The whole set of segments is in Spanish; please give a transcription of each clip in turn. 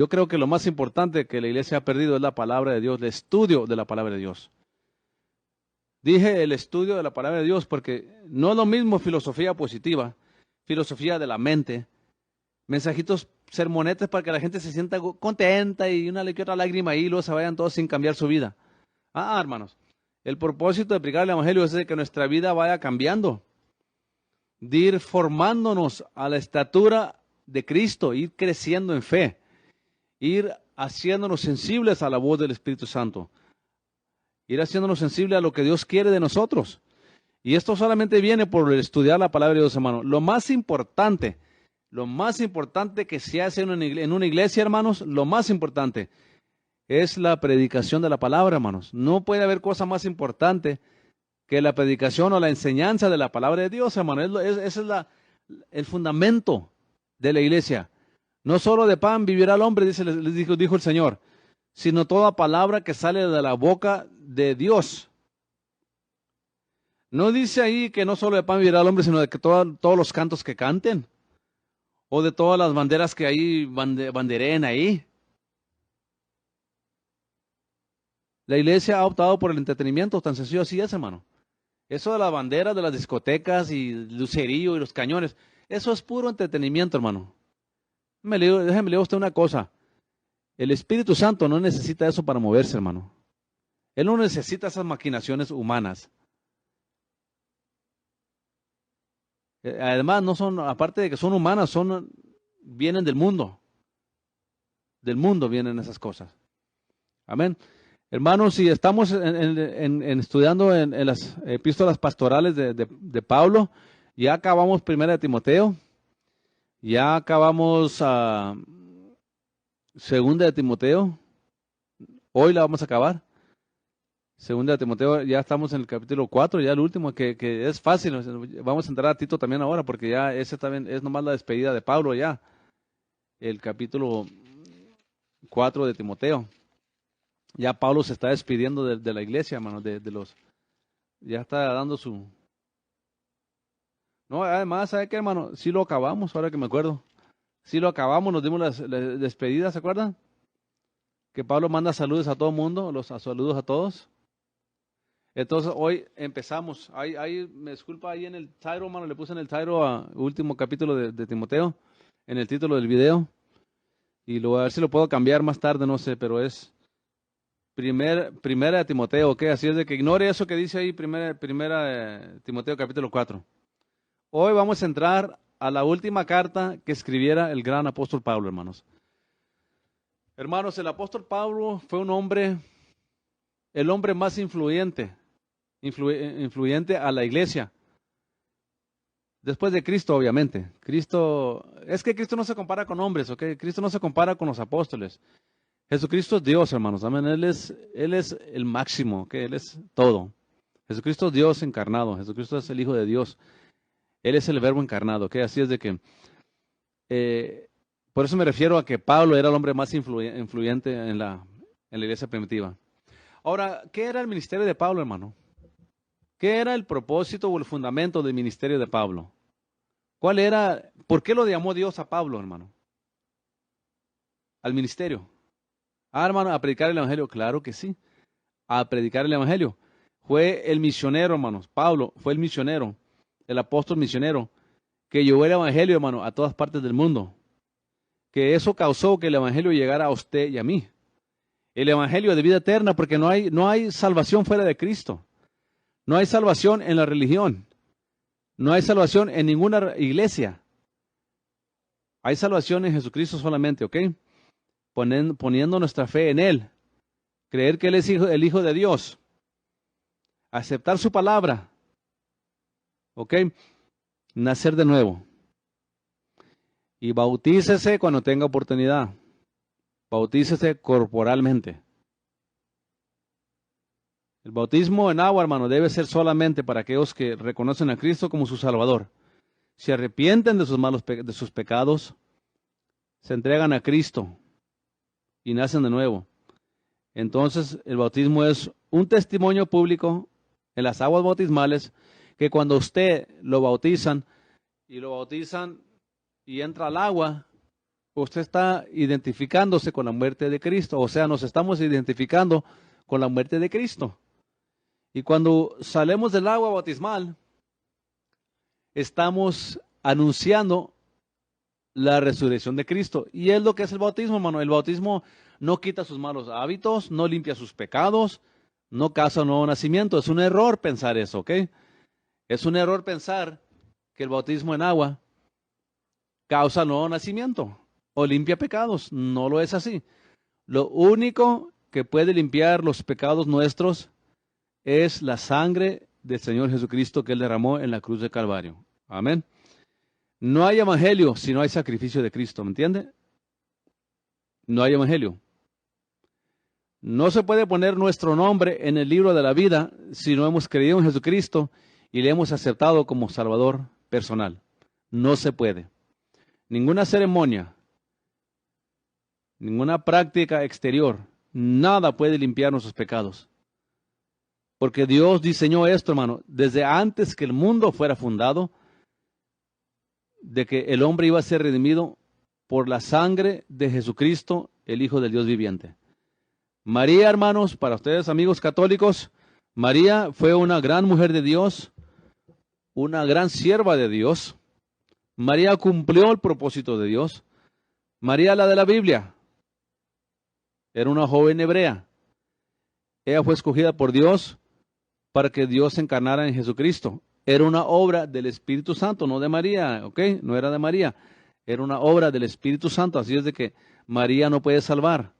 Yo creo que lo más importante que la iglesia ha perdido es la palabra de Dios, el estudio de la palabra de Dios. Dije el estudio de la palabra de Dios porque no es lo mismo filosofía positiva, filosofía de la mente, mensajitos, sermonetes para que la gente se sienta contenta y una que otra lágrima ahí y luego se vayan todos sin cambiar su vida. Hermanos, el propósito de predicar el evangelio es de que nuestra vida vaya cambiando, de ir formándonos a la estatura de Cristo, ir creciendo en fe, ir haciéndonos sensibles a la voz del Espíritu Santo, ir haciéndonos sensibles a lo que Dios quiere de nosotros. Y esto solamente viene por estudiar la palabra de Dios, hermano. Lo más importante que se hace en una iglesia, hermanos, lo más importante es la predicación de la palabra, hermanos. No puede haber cosa más importante que la predicación o la enseñanza de la palabra de Dios, hermano. Ese es el fundamento de la iglesia. No solo de pan vivirá el hombre, dijo el Señor, sino toda palabra que sale de la boca de Dios. No dice ahí que no solo de pan vivirá el hombre, sino de que todos los cantos que canten, o de todas las banderas que ahí banderen ahí. La iglesia ha optado por el entretenimiento, tan sencillo así es, hermano. Eso de las banderas de las discotecas y el lucerillo y los cañones, eso es puro entretenimiento, hermano. Déjeme leer a usted una cosa. El Espíritu Santo no necesita eso para moverse, hermano. Él no necesita esas maquinaciones humanas. Además, no son, aparte de que son humanas, vienen del mundo. Del mundo vienen esas cosas. Amén. Hermanos, si estamos estudiando en las epístolas pastorales de Pablo, ya acabamos 1 de Timoteo, ya acabamos 2 de Timoteo, hoy la vamos a acabar. 2 de Timoteo, ya estamos en el capítulo 4, ya el último, que es fácil. Vamos a entrar a Tito también ahora, porque ya ese también es nomás la despedida de Pablo ya. El capítulo 4 de Timoteo. Ya Pablo se está despidiendo de la iglesia, hermano, ya está dando su... No, además, ¿sabe qué, hermano? Sí lo acabamos, ahora que me acuerdo. Sí lo acabamos, nos dimos las despedidas, ¿se acuerdan? Que Pablo manda saludos a todo el mundo, saludos a todos. Entonces, hoy empezamos. Me disculpa, ahí en el Tyro, hermano, le puse en el Tyro último capítulo de Timoteo, en el título del video. Y a ver si lo puedo cambiar más tarde, no sé, pero es... Primera de Timoteo, ¿ok? Así es de que ignore eso que dice ahí, primera de Timoteo capítulo 4. Hoy vamos a entrar a la última carta que escribiera el gran apóstol Pablo, hermanos. Hermanos, el apóstol Pablo fue el hombre más influyente a la iglesia. Después de Cristo, obviamente. Es que Cristo no se compara con hombres, ¿ok? Cristo no se compara con los apóstoles. Jesucristo es Dios, hermanos, amén. Él es el máximo, que Él es todo. Jesucristo es Dios encarnado, Jesucristo es el Hijo de Dios. Él es el Verbo encarnado, ¿ok? Así es de que, por eso me refiero a que Pablo era el hombre más influyente en la iglesia primitiva. Ahora, ¿qué era el ministerio de Pablo, hermano? ¿Qué era el propósito o el fundamento del ministerio de Pablo? ¿Por qué lo llamó Dios a Pablo, hermano? Al ministerio. Hermano, a predicar el evangelio, claro que sí. A predicar el evangelio. Fue el misionero, hermanos. Pablo fue el misionero, el apóstol misionero, que llevó el evangelio, hermano, a todas partes del mundo. Que eso causó que el evangelio llegara a usted y a mí. El evangelio de vida eterna, porque no hay salvación fuera de Cristo. No hay salvación en la religión. No hay salvación en ninguna iglesia. Hay salvación en Jesucristo solamente, ¿ok? Poniendo nuestra fe en Él, creer que Él es el Hijo de Dios, aceptar su palabra, ¿ok? Nacer de nuevo. Y bautícese cuando tenga oportunidad. Bautícese corporalmente. El bautismo en agua, hermano, debe ser solamente para aquellos que reconocen a Cristo como su Salvador. Se arrepienten de sus pecados, se entregan a Cristo y nacen de nuevo. Entonces, el bautismo es un testimonio público en las aguas bautismales que cuando usted lo bautizan y entra al agua, usted está identificándose con la muerte de Cristo. O sea, nos estamos identificando con la muerte de Cristo. Y cuando salemos del agua bautismal, estamos anunciando la resurrección de Cristo. Y es lo que es el bautismo, hermano. El bautismo no quita sus malos hábitos, no limpia sus pecados, no causa un nuevo nacimiento. Es un error pensar eso, ¿ok? Es un error pensar que el bautismo en agua causa nuevo nacimiento o limpia pecados. No lo es así. Lo único que puede limpiar los pecados nuestros es la sangre del Señor Jesucristo que Él derramó en la cruz de Calvario. Amén. No hay evangelio si no hay sacrificio de Cristo, ¿me entiende? No hay evangelio. No se puede poner nuestro nombre en el libro de la vida si no hemos creído en Jesucristo y le hemos aceptado como Salvador personal. No se puede. Ninguna ceremonia, ninguna práctica exterior, nada puede limpiar nuestros pecados. Porque Dios diseñó esto, hermano, desde antes que el mundo fuera fundado, de que el hombre iba a ser redimido por la sangre de Jesucristo, el Hijo del Dios viviente. María, hermanos, para ustedes amigos católicos, María fue una gran mujer de Dios, una gran sierva de Dios. María cumplió el propósito de Dios. María, la de la Biblia, era una joven hebrea. Ella fue escogida por Dios para que Dios se encarnara en Jesucristo. Era una obra del Espíritu Santo, no de María, ¿ok? No era de María. Era una obra del Espíritu Santo. Así es de que María no puede salvar.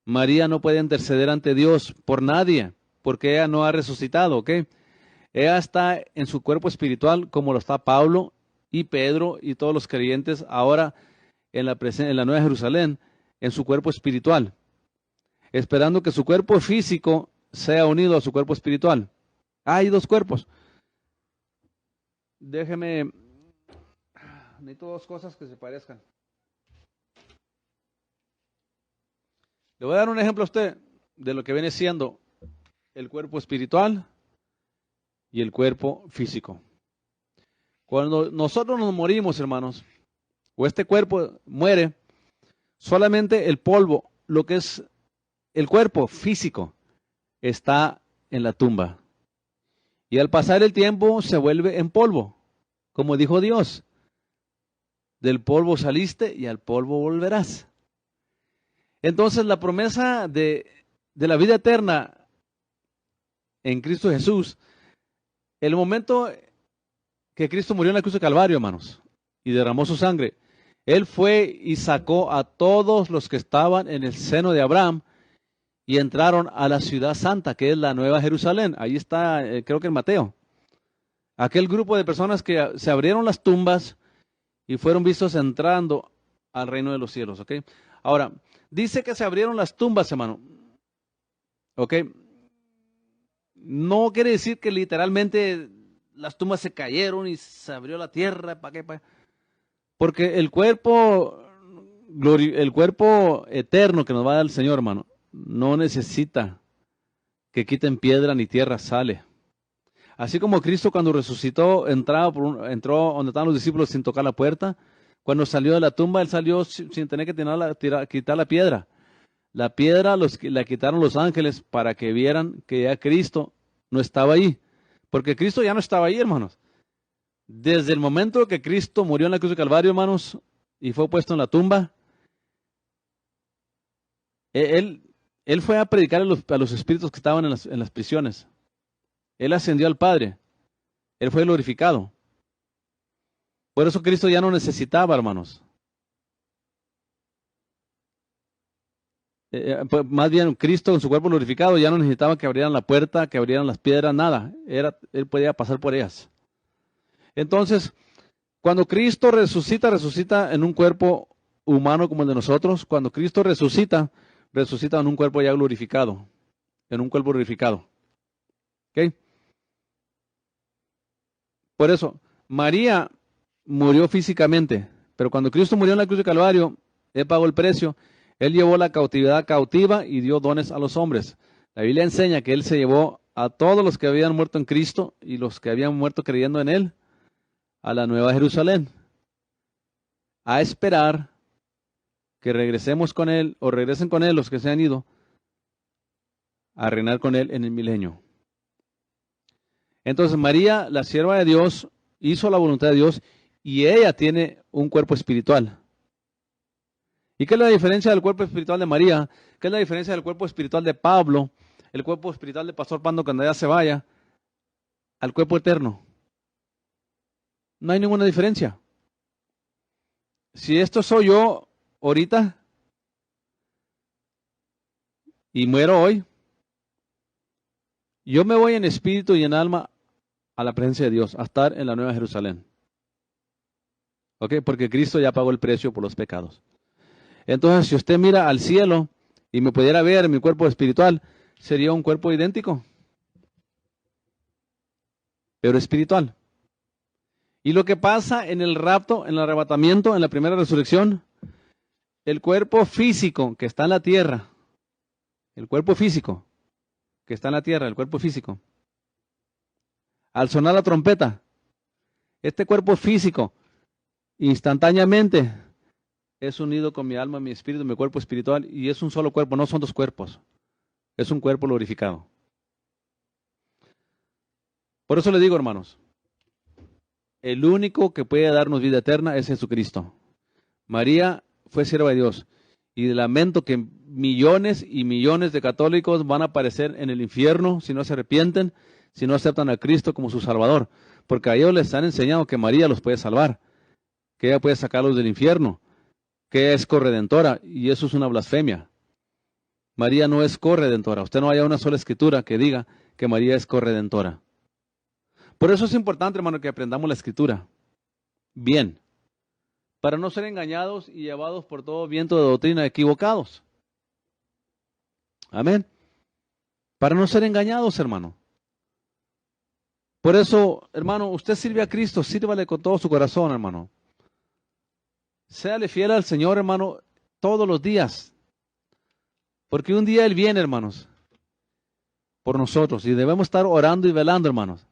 María no puede interceder ante Dios por nadie, porque ella no ha resucitado, ¿ok? Ella está en su cuerpo espiritual, como lo está Pablo y Pedro y todos los creyentes ahora en la Nueva Jerusalén, en su cuerpo espiritual, esperando que su cuerpo físico sea unido a su cuerpo espiritual. Hay dos cuerpos. Déjeme, necesito dos cosas que se parezcan. Le voy a dar un ejemplo a usted de lo que viene siendo el cuerpo espiritual y el cuerpo físico. Cuando nosotros nos morimos, hermanos, o este cuerpo muere, solamente el polvo, lo que es el cuerpo físico, está en la tumba. Y al pasar el tiempo se vuelve en polvo, como dijo Dios. Del polvo saliste y al polvo volverás. Entonces la promesa de la vida eterna en Cristo Jesús, el momento que Cristo murió en la cruz de Calvario, hermanos, y derramó su sangre, Él fue y sacó a todos los que estaban en el seno de Abraham y entraron a la ciudad santa, que es la Nueva Jerusalén. Ahí está, creo que en Mateo. Aquel grupo de personas que se abrieron las tumbas y fueron vistos entrando al reino de los cielos, ¿ok? Ahora, dice que se abrieron las tumbas, hermano, ¿ok? No quiere decir que literalmente las tumbas se cayeron y se abrió la tierra, ¿para qué? Porque el cuerpo eterno que nos va a dar el Señor, hermano, no necesita que quiten piedra ni tierra, sale. Así como Cristo cuando resucitó, entró donde estaban los discípulos sin tocar la puerta. Cuando salió de la tumba, Él salió sin tener que quitar la piedra. La piedra la quitaron los ángeles para que vieran que ya Cristo no estaba ahí. Porque Cristo ya no estaba ahí, hermanos. Desde el momento que Cristo murió en la cruz de Calvario, hermanos, y fue puesto en la tumba, Él fue a predicar a los espíritus que estaban en las prisiones. Él ascendió al Padre. Él fue glorificado. Por eso Cristo ya no necesitaba, hermanos. Pues más bien, Cristo en su cuerpo glorificado ya no necesitaba que abrieran la puerta, que abrieran las piedras, nada. Él podía pasar por ellas. Entonces, cuando Cristo resucita en un cuerpo humano como el de nosotros. Cuando Cristo resucita en un cuerpo ya glorificado. En un cuerpo glorificado. ¿Ok? Por eso, María murió físicamente, pero cuando Cristo murió en la cruz de Calvario, Él pagó el precio. Él llevó la cautividad cautiva y dio dones a los hombres. La Biblia enseña que Él se llevó a todos los que habían muerto en Cristo y los que habían muerto creyendo en Él a la Nueva Jerusalén, a esperar que regresemos con Él, o regresen con Él los que se han ido, a reinar con Él en el milenio. Entonces María, la sierva de Dios, hizo la voluntad de Dios y ella tiene un cuerpo espiritual. ¿Y qué es la diferencia del cuerpo espiritual de María? ¿Qué es la diferencia del cuerpo espiritual de Pablo, el cuerpo espiritual de Pastor Pando cuando ya se vaya, al cuerpo eterno? No hay ninguna diferencia. Si esto soy yo ahorita y muero hoy, yo me voy en espíritu y en alma a la presencia de Dios, a estar en la Nueva Jerusalén. ¿Ok? Porque Cristo ya pagó el precio por los pecados. Entonces, si usted mira al cielo y me pudiera ver mi cuerpo espiritual, sería un cuerpo idéntico, pero espiritual. Y lo que pasa en el rapto, en el arrebatamiento, en la primera resurrección, el cuerpo físico que está en la tierra, el cuerpo físico que está en la tierra, el cuerpo físico, al sonar la trompeta, este cuerpo físico instantáneamente es unido con mi alma, mi espíritu, mi cuerpo espiritual, y es un solo cuerpo, no son dos cuerpos, es un cuerpo glorificado. Por eso le digo, hermanos, el único que puede darnos vida eterna es Jesucristo. María fue sierva de Dios, y lamento que millones y millones de católicos van a aparecer en el infierno si no se arrepienten, si no aceptan a Cristo como su Salvador, porque a ellos les han enseñado que María los puede salvar, que ella puede sacarlos del infierno, que ella es corredentora, y eso es una blasfemia. María no es corredentora. Usted no haya una sola escritura que diga que María es corredentora. Por eso es importante, hermano, que aprendamos la escritura bien, para no ser engañados y llevados por todo viento de doctrina equivocados. Amén. Para no ser engañados, hermano. Por eso, hermano, usted sirve a Cristo, sírvale con todo su corazón, hermano. Séale fiel al Señor, hermano, todos los días. Porque un día Él viene, hermanos, por nosotros. Y debemos estar orando y velando, hermanos.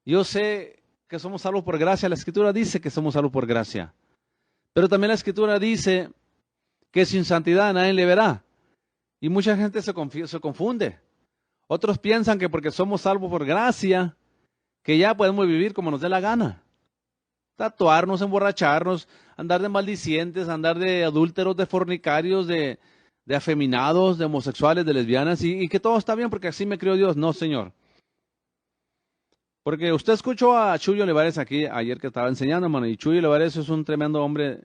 Yo sé que somos salvos por gracia. La Escritura dice que somos salvos por gracia. Pero también la Escritura dice que sin santidad nadie le verá. Y mucha gente se confunde. Otros piensan que porque somos salvos por gracia, que ya podemos vivir como nos dé la gana. Tatuarnos, emborracharnos, andar de maldicientes, andar de adúlteros, de fornicarios, de afeminados, de homosexuales, de lesbianas, y que todo está bien porque así me crió Dios. No, Señor. Porque usted escuchó a Chuy Olivares aquí ayer que estaba enseñando, hermano, y Chuy Olivares es un tremendo hombre,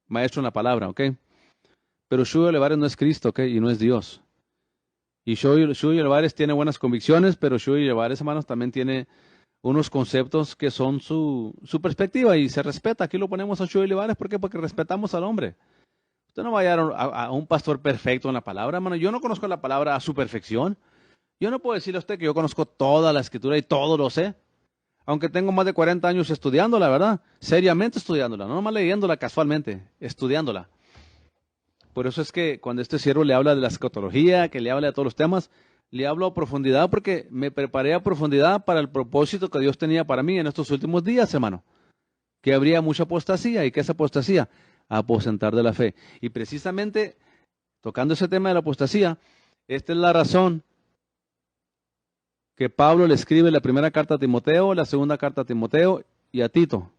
maestro en la palabra, ¿ok? Pero Chuy Olivares no es Cristo, ¿ok? Y no es Dios. Y Chuy Olivares tiene buenas convicciones, pero Chuy Olivares, hermanos, también tiene unos conceptos que son su perspectiva y se respeta. Aquí lo ponemos a Chuy Olivares, ¿por qué? Porque respetamos al hombre. Usted no va a llegar a un pastor perfecto en la palabra, hermano. Yo no conozco la palabra a su perfección. Yo no puedo decirle a usted que yo conozco toda la Escritura y todo lo sé. Aunque tengo más de 40 años estudiándola, ¿verdad? Seriamente estudiándola, no nomás leyéndola casualmente, estudiándola. Por eso es que cuando este siervo le habla de la escatología, que le habla de todos los temas, le hablo a profundidad porque me preparé a profundidad para el propósito que Dios tenía para mí en estos últimos días, hermano. Que habría mucha apostasía. ¿Y qué es apostasía? Aposentar de la fe. Y precisamente, tocando ese tema de la apostasía, esta es la razón que Pablo le escribe la primera carta a Timoteo, la segunda carta a Timoteo y a Tito,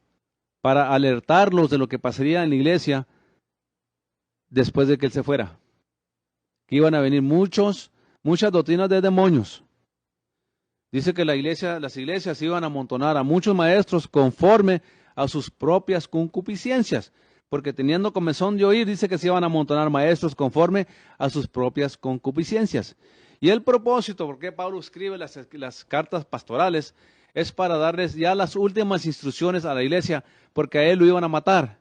para alertarlos de lo que pasaría en la iglesia después de que él se fuera. Que iban a venir muchas doctrinas de demonios. Dice que las iglesias iban a amontonar a muchos maestros conforme a sus propias concupiscencias. Porque teniendo comezón de oír, dice que se iban a amontonar maestros conforme a sus propias concupiscencias. Y el propósito, porque Pablo escribe las cartas pastorales, es para darles ya las últimas instrucciones a la iglesia, porque a él lo iban a matar.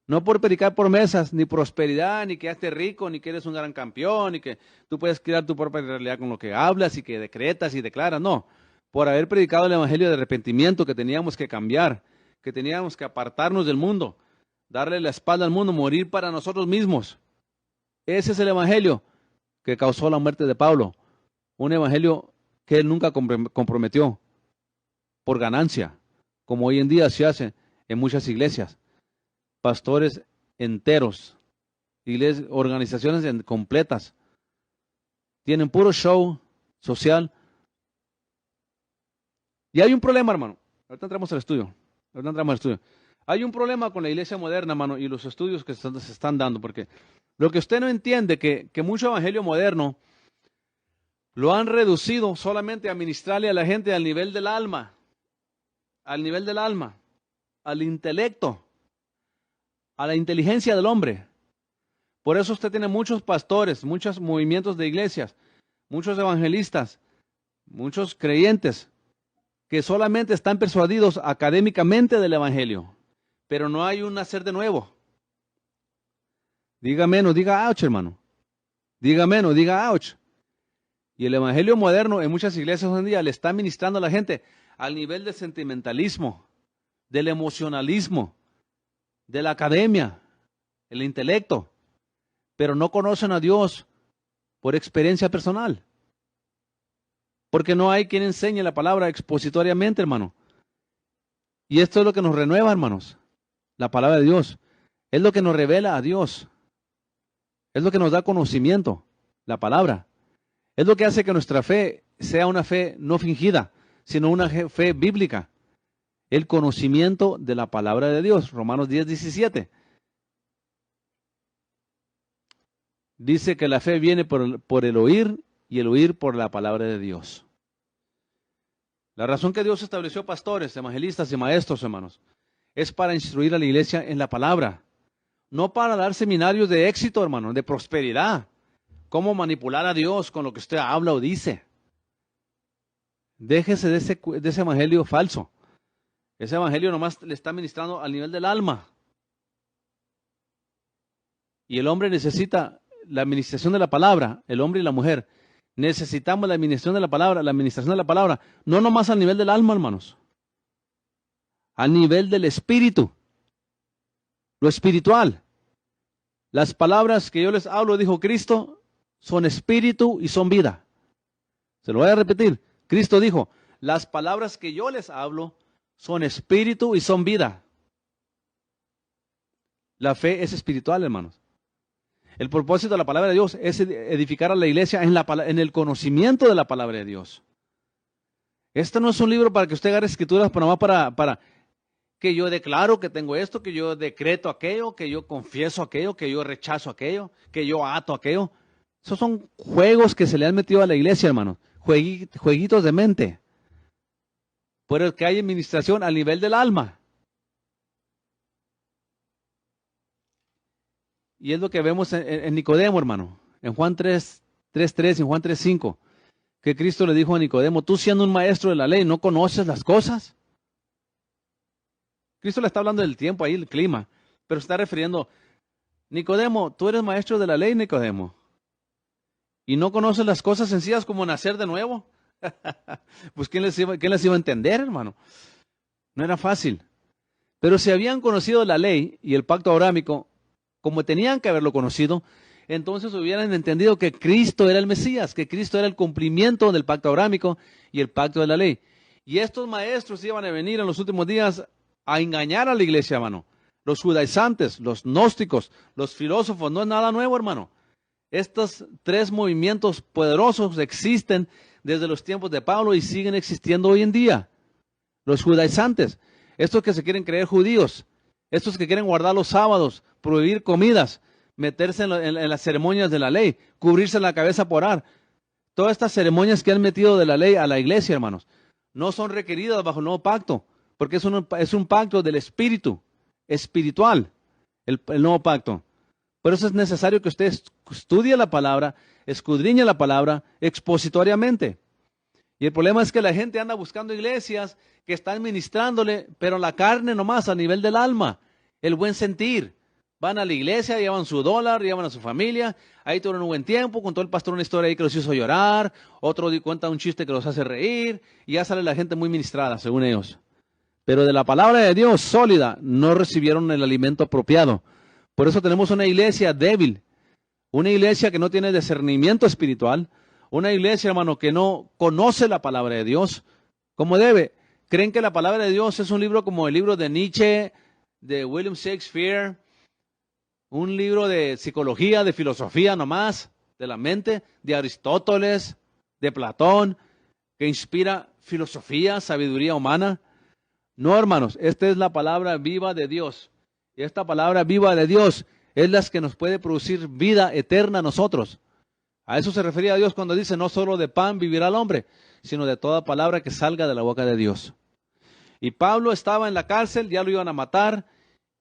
No por predicar promesas, ni prosperidad, ni que estés rico, ni que eres un gran campeón, ni que tú puedes crear tu propia realidad con lo que hablas y que decretas y declaras. No, por haber predicado el evangelio de arrepentimiento, que teníamos que cambiar, que teníamos que apartarnos del mundo, darle la espalda al mundo, morir para nosotros mismos. Ese es el evangelio que causó la muerte de Pablo, un evangelio que él nunca comprometió por ganancia, como hoy en día se hace en muchas iglesias. Pastores enteros organizaciones completas. Tienen puro show social. Y hay un problema, hermano. Ahorita entramos al estudio. Hay un problema con la iglesia moderna, hermano, y los estudios que se están dando, porque lo que usted no entiende, que mucho evangelio moderno lo han reducido solamente a ministrarle a la gente al nivel del alma, al intelecto, a la inteligencia del hombre. Por eso usted tiene muchos pastores, muchos movimientos de iglesias, muchos evangelistas, muchos creyentes que solamente están persuadidos académicamente del evangelio, pero no hay un nacer de nuevo. Diga menos, diga ouch, hermano. Diga menos, diga ouch. Y el evangelio moderno en muchas iglesias hoy en día le está ministrando a la gente al nivel del sentimentalismo, del emocionalismo, de la academia, el intelecto, pero no conocen a Dios por experiencia personal. Porque no hay quien enseñe la palabra expositoriamente, hermano. Y esto es lo que nos renueva, hermanos. La palabra de Dios. Es lo que nos revela a Dios. Es lo que nos da conocimiento, la palabra. Es lo que hace que nuestra fe sea una fe no fingida, sino una fe bíblica. El conocimiento de la palabra de Dios. Romanos 10:17. Dice que la fe viene por el oír y el oír por la palabra de Dios. La razón que Dios estableció pastores, evangelistas y maestros, hermanos, es para instruir a la iglesia en la palabra. No para dar seminarios de éxito, hermano, de prosperidad. Cómo manipular a Dios con lo que usted habla o dice. Déjese de ese evangelio falso. Ese evangelio nomás le está ministrando al nivel del alma. Y el hombre necesita la administración de la palabra, el hombre y la mujer. Necesitamos la administración de la palabra, no nomás al nivel del alma, hermanos. Al nivel del espíritu. Lo espiritual. Las palabras que yo les hablo, dijo Cristo, son espíritu y son vida. Se lo voy a repetir. Cristo dijo, las palabras que yo les hablo son espíritu y son vida. La fe es espiritual, hermanos. El propósito de la palabra de Dios es edificar a la iglesia en el conocimiento de la palabra de Dios. Este no es un libro para que usted agarre escrituras para que yo declaro que tengo esto, que yo decreto aquello, que yo confieso aquello, que yo rechazo aquello, que yo ato aquello. Esos son juegos que se le han metido a la iglesia, hermanos. Jueguitos de mente. Por el que hay administración al nivel del alma. Y es lo que vemos en Nicodemo, hermano. En Juan 3:3 y en Juan 3:5. Que Cristo le dijo a Nicodemo, tú siendo un maestro de la ley, ¿no conoces las cosas? Cristo le está hablando del tiempo ahí, el clima. Pero se está refiriendo, Nicodemo, tú eres maestro de la ley, Nicodemo. ¿Y no conoces las cosas sencillas como nacer de nuevo? Pues ¿quién les iba a entender, hermano? No era fácil. Pero si habían conocido la ley y el pacto abrámico, como tenían que haberlo conocido, entonces hubieran entendido que Cristo era el Mesías, que Cristo era el cumplimiento del pacto abrámico y el pacto de la ley. Y estos maestros iban a venir en los últimos días a engañar a la iglesia, hermano. Los judaizantes, los gnósticos, los filósofos, no es nada nuevo, hermano. Estos tres movimientos poderosos existen desde los tiempos de Pablo y siguen existiendo hoy en día. Los judaizantes, estos que se quieren creer judíos, estos que quieren guardar los sábados, prohibir comidas, meterse en las ceremonias de la ley, cubrirse la cabeza por orar. Todas estas ceremonias que han metido de la ley a la iglesia, hermanos, no son requeridas bajo el nuevo pacto, porque es un pacto del espíritu, espiritual, el nuevo pacto. Por eso es necesario que usted estudie la palabra, escudriñe la palabra expositoriamente. Y el problema es que la gente anda buscando iglesias que están ministrándole, pero la carne nomás, a nivel del alma, el buen sentir. Van a la iglesia, llevan su dólar, llevan a su familia, ahí tuvieron un buen tiempo, contó el pastor una historia ahí que los hizo llorar, otro cuenta un chiste que los hace reír, y ya sale la gente muy ministrada, según ellos. Pero de la palabra de Dios sólida, no recibieron el alimento apropiado. Por eso tenemos una iglesia débil, una iglesia que no tiene discernimiento espiritual, una iglesia, hermano, que no conoce la palabra de Dios como debe. Creen que la palabra de Dios es un libro como el libro de Nietzsche, de William Shakespeare, un libro de psicología, de filosofía nomás, de la mente, de Aristóteles, de Platón, que inspira filosofía, sabiduría humana. No, hermanos, esta es la palabra viva de Dios. Y esta palabra viva de Dios es la que nos puede producir vida eterna a nosotros. A eso se refería a Dios cuando dice, no solo de pan vivirá el hombre, sino de toda palabra que salga de la boca de Dios. Y Pablo estaba en la cárcel, ya lo iban a matar,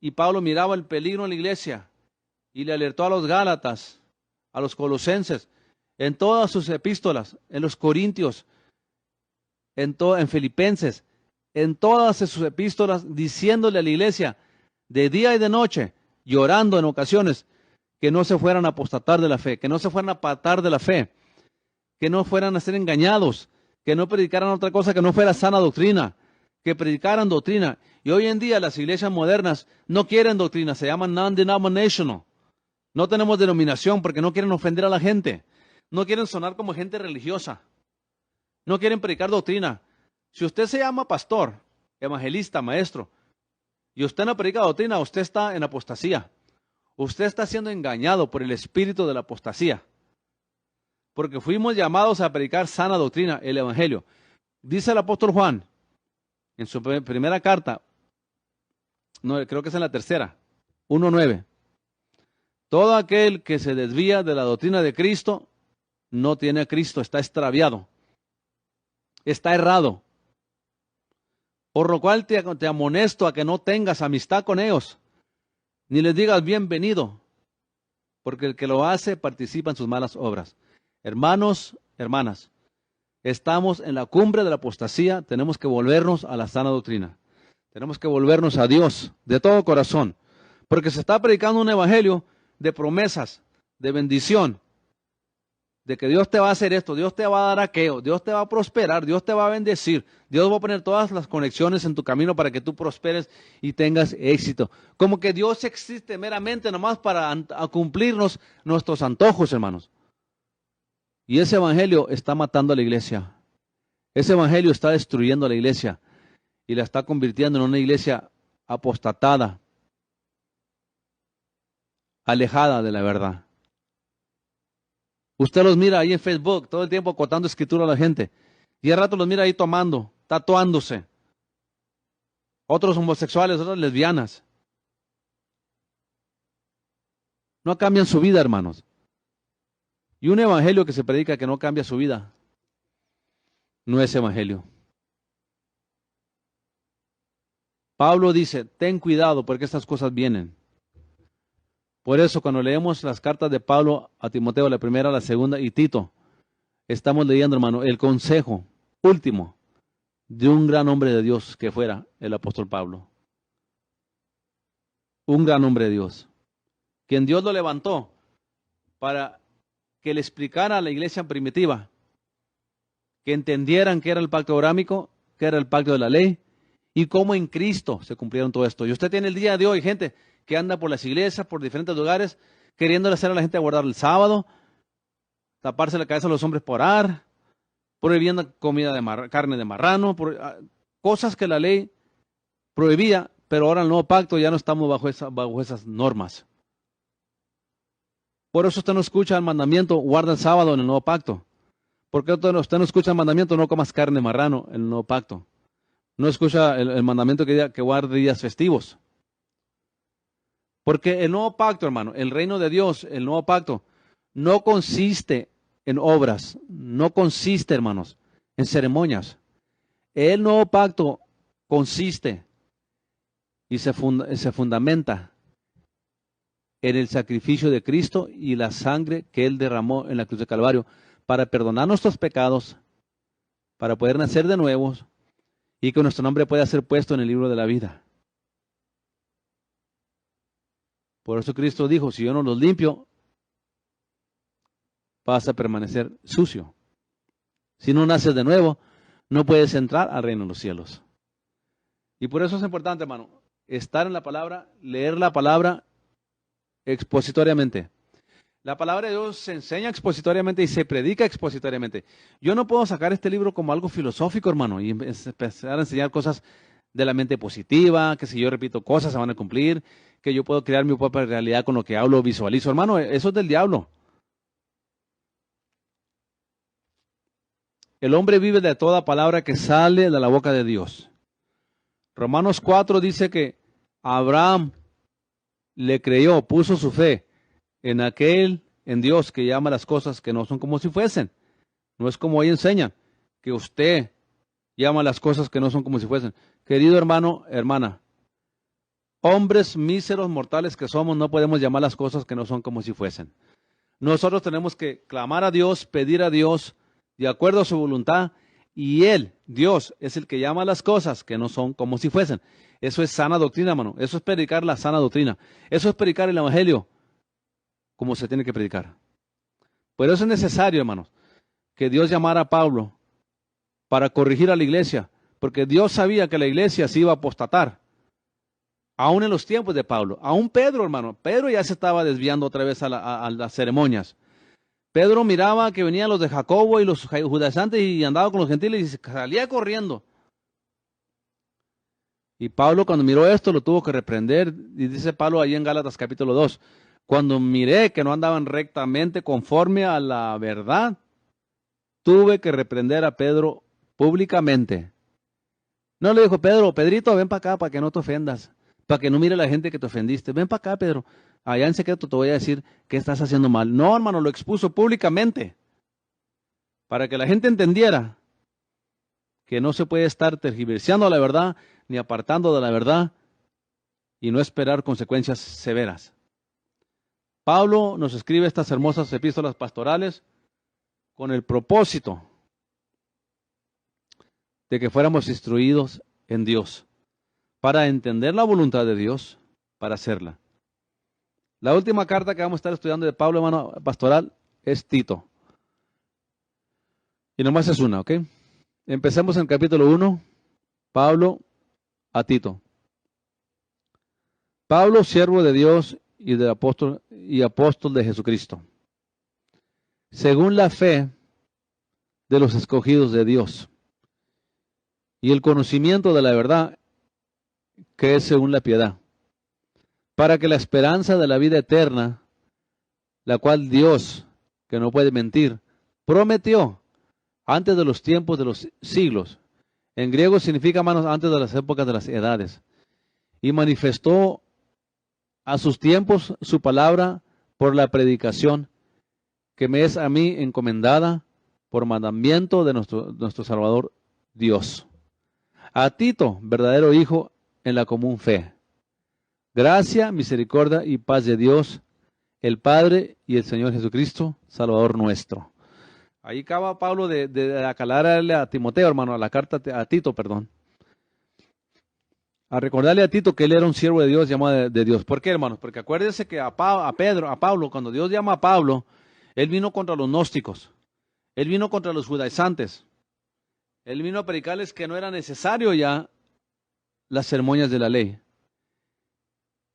y Pablo miraba el peligro en la iglesia y le alertó a los Gálatas, a los Colosenses, en todas sus epístolas, en los Corintios, en Filipenses, en todas sus epístolas, diciéndole a la iglesia, de día y de noche, llorando en ocasiones, que no se fueran a apostatar de la fe, que no se fueran a apartar de la fe, que no fueran a ser engañados, que no predicaran otra cosa que no fuera sana doctrina, que predicaran doctrina. Y hoy en día las iglesias modernas no quieren doctrina, se llaman non-denominational. No tenemos denominación porque no quieren ofender a la gente, no quieren sonar como gente religiosa, no quieren predicar doctrina. Si usted se llama pastor, evangelista, maestro, y usted no predica doctrina, usted está en apostasía. Usted está siendo engañado por el espíritu de la apostasía. Porque fuimos llamados a predicar sana doctrina, el evangelio. Dice el apóstol Juan, en su primera carta, no, creo que es en la tercera, 1:9. Todo aquel que se desvía de la doctrina de Cristo, no tiene a Cristo, está extraviado, está errado. Por lo cual te amonesto a que no tengas amistad con ellos, ni les digas bienvenido, porque el que lo hace participa en sus malas obras. Hermanos, hermanas, estamos en la cumbre de la apostasía, tenemos que volvernos a la sana doctrina. Tenemos que volvernos a Dios de todo corazón, porque se está predicando un evangelio de promesas, de bendición, de que Dios te va a hacer esto, Dios te va a dar aquello, Dios te va a prosperar, Dios te va a bendecir, Dios va a poner todas las conexiones en tu camino para que tú prosperes y tengas éxito. Como que Dios existe meramente nomás para cumplirnos nuestros antojos, hermanos. Y ese evangelio está matando a la iglesia. Ese evangelio está destruyendo a la iglesia y la está convirtiendo en una iglesia apostatada, alejada de la verdad. Usted los mira ahí en Facebook, todo el tiempo contando escritura a la gente. Y al rato los mira ahí tomando, tatuándose. Otros homosexuales, otras lesbianas. No cambian su vida, hermanos. Y un evangelio que se predica que no cambia su vida, no es evangelio. Pablo dice, ten cuidado porque estas cosas vienen. Por eso cuando leemos las cartas de Pablo a Timoteo, la primera, la segunda y Tito, estamos leyendo, hermano, el consejo último de un gran hombre de Dios que fuera el apóstol Pablo. Un gran hombre de Dios, quien Dios lo levantó para que le explicara a la iglesia primitiva, que entendieran qué era el pacto abrámico, qué era el pacto de la ley y cómo en Cristo se cumplieron todo esto. Y usted tiene el día de hoy gente que anda por las iglesias, por diferentes lugares, queriéndole hacer a la gente guardar el sábado, taparse la cabeza a los hombres por orar, prohibiendo comida de carne de marrano, cosas que la ley prohibía, pero ahora en el nuevo pacto ya no estamos bajo esas normas. Por eso usted no escucha el mandamiento, guarda el sábado en el nuevo pacto. ¿Por qué usted no escucha el mandamiento, no comas carne de marrano en el nuevo pacto? No escucha el mandamiento que diga que guarde días festivos. Porque el nuevo pacto, hermano, el reino de Dios, el nuevo pacto, no consiste en obras, no consiste, hermanos, en ceremonias. El nuevo pacto consiste y se fundamenta en el sacrificio de Cristo y la sangre que Él derramó en la cruz de Calvario para perdonar nuestros pecados, para poder nacer de nuevo y que nuestro nombre pueda ser puesto en el libro de la vida. Por eso Cristo dijo, si yo no los limpio, vas a permanecer sucio. Si no naces de nuevo, no puedes entrar al reino de los cielos. Y por eso es importante, hermano, estar en la palabra, leer la palabra expositoriamente. La palabra de Dios se enseña expositoriamente y se predica expositoriamente. Yo no puedo sacar este libro como algo filosófico, hermano, y empezar a enseñar cosas de la mente positiva, que si yo repito cosas se van a cumplir, que yo puedo crear mi propia realidad con lo que hablo, visualizo. Hermano, eso es del diablo. El hombre vive de toda palabra que sale de la boca de Dios. Romanos 4 dice que Abraham le creyó, puso su fe en Dios que llama las cosas que no son como si fuesen. No es como hoy enseñan, que usted llama las cosas que no son como si fuesen. Querido hermano, hermana, hombres míseros mortales que somos, no podemos llamar las cosas que no son como si fuesen. Nosotros tenemos que clamar a Dios, pedir a Dios, de acuerdo a su voluntad, y Él, Dios, es el que llama las cosas que no son como si fuesen. Eso es sana doctrina, hermano. Eso es predicar la sana doctrina. Eso es predicar el Evangelio como se tiene que predicar. Por eso es necesario, hermanos, que Dios llamara a Pablo para corregir a la iglesia, porque Dios sabía que la iglesia se iba a apostatar, aún en los tiempos de Pablo. Aún Pedro, hermano, Pedro ya se estaba desviando otra vez a las ceremonias. Pedro miraba que venían los de Jacobo y los judaizantes y andaba con los gentiles y salía corriendo. Y Pablo cuando miró esto lo tuvo que reprender, y dice Pablo ahí en Gálatas capítulo 2, cuando miré que no andaban rectamente conforme a la verdad, tuve que reprender a Pedro públicamente. No le dijo, Pedrito, ven para acá para que no te ofendas, para que no mire la gente que te ofendiste. Ven para acá, Pedro. Allá en secreto te voy a decir que estás haciendo mal. No, hermano, lo expuso públicamente para que la gente entendiera que no se puede estar tergiversando la verdad ni apartando de la verdad y no esperar consecuencias severas. Pablo nos escribe estas hermosas epístolas pastorales con el propósito de que fuéramos instruidos en Dios, para entender la voluntad de Dios, para hacerla. La última carta que vamos a estar estudiando de Pablo, hermano pastoral, es Tito. Y nomás es una, ¿ok? Empecemos en el capítulo 1, Pablo a Tito. Pablo, siervo de Dios y apóstol de Jesucristo, según la fe de los escogidos de Dios y el conocimiento de la verdad que es según la piedad, para que la esperanza de la vida eterna, la cual Dios, que no puede mentir, prometió antes de los tiempos de los siglos. En griego significa, hermanos, antes de las épocas de las edades. Y manifestó a sus tiempos su palabra por la predicación que me es a mí encomendada por mandamiento de nuestro Salvador Dios. A Tito, verdadero hijo en la común fe. Gracia, misericordia y paz de Dios, el Padre y el Señor Jesucristo, Salvador nuestro. Ahí acaba Pablo de aclararle a Timoteo, hermano, a la carta a Tito, perdón. A recordarle a Tito que él era un siervo de Dios, llamado de Dios. ¿Por qué, hermanos? Porque acuérdense que a Pablo, cuando Dios llama a Pablo, él vino contra los gnósticos. Él vino contra los judaizantes. Él vino a predicarles que no era necesario ya las ceremonias de la ley.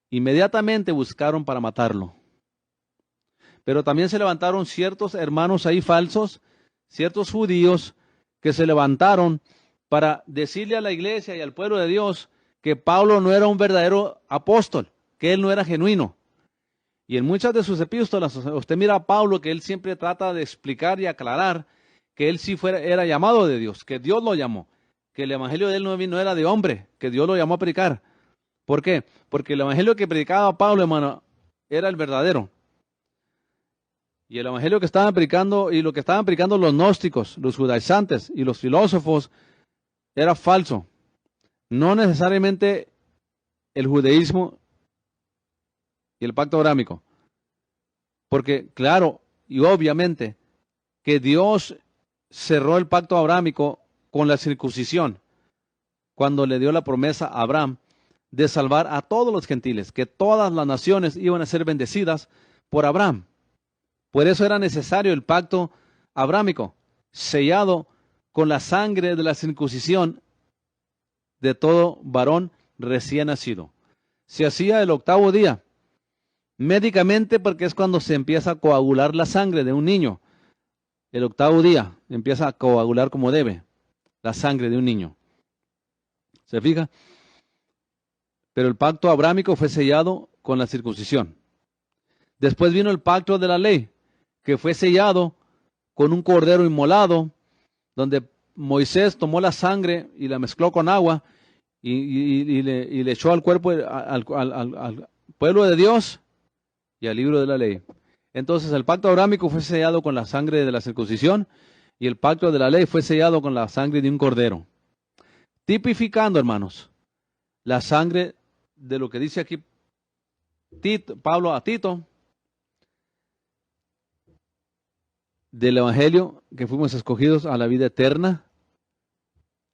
Inmediatamente buscaron para matarlo. Pero también se levantaron ciertos hermanos ahí falsos, ciertos judíos que se levantaron para decirle a la iglesia y al pueblo de Dios que Pablo no era un verdadero apóstol, que él no era genuino. Y en muchas de sus epístolas, usted mira a Pablo que él siempre trata de explicar y aclarar que él sí era llamado de Dios, que Dios lo llamó, que el evangelio de él no era de hombre, que Dios lo llamó a predicar. ¿Por qué? Porque el evangelio que predicaba Pablo, hermano, era el verdadero. Y el evangelio que estaban predicando y lo que estaban predicando los gnósticos, los judaizantes y los filósofos era falso. No necesariamente el judaísmo y el pacto abrámico. Porque, claro y obviamente, que Dios cerró el pacto abrámico con la circuncisión, cuando le dio la promesa a Abraham de salvar a todos los gentiles, que todas las naciones iban a ser bendecidas por Abraham. Por eso era necesario el pacto abrámico, sellado con la sangre de la circuncisión de todo varón recién nacido. Se hacía el 8º día, médicamente, porque es cuando se empieza a coagular la sangre de un niño. El 8º día empieza a coagular como debe la sangre de un niño. ¿Se fija? Pero el pacto abrámico fue sellado con la circuncisión. Después vino el pacto de la ley, que fue sellado con un cordero inmolado, donde Moisés tomó la sangre y la mezcló con agua y le echó al cuerpo, al pueblo de Dios y al libro de la ley. Entonces el pacto abrámico fue sellado con la sangre de la circuncisión y el pacto de la ley fue sellado con la sangre de un cordero. Tipificando, hermanos, la sangre de lo que dice aquí Pablo a Tito, del Evangelio, que fuimos escogidos a la vida eterna,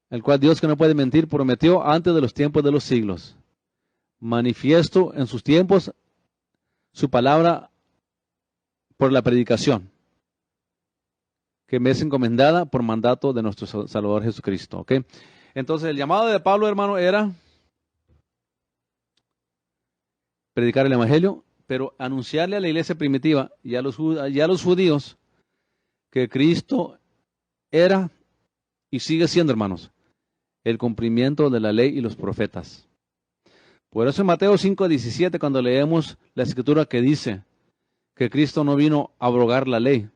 el cual Dios, que no puede mentir, prometió antes de los tiempos de los siglos. Manifiesto en sus tiempos su palabra por la predicación, que me es encomendada por mandato de nuestro Salvador Jesucristo. ¿Okay? Entonces el llamado de Pablo, hermano, era predicar el Evangelio, pero anunciarle a la iglesia primitiva y a los judíos que Cristo era y sigue siendo, hermanos, el cumplimiento de la ley y los profetas. Por eso en Mateo 5:17, cuando leemos la escritura que dice que Cristo no vino a abrogar la ley,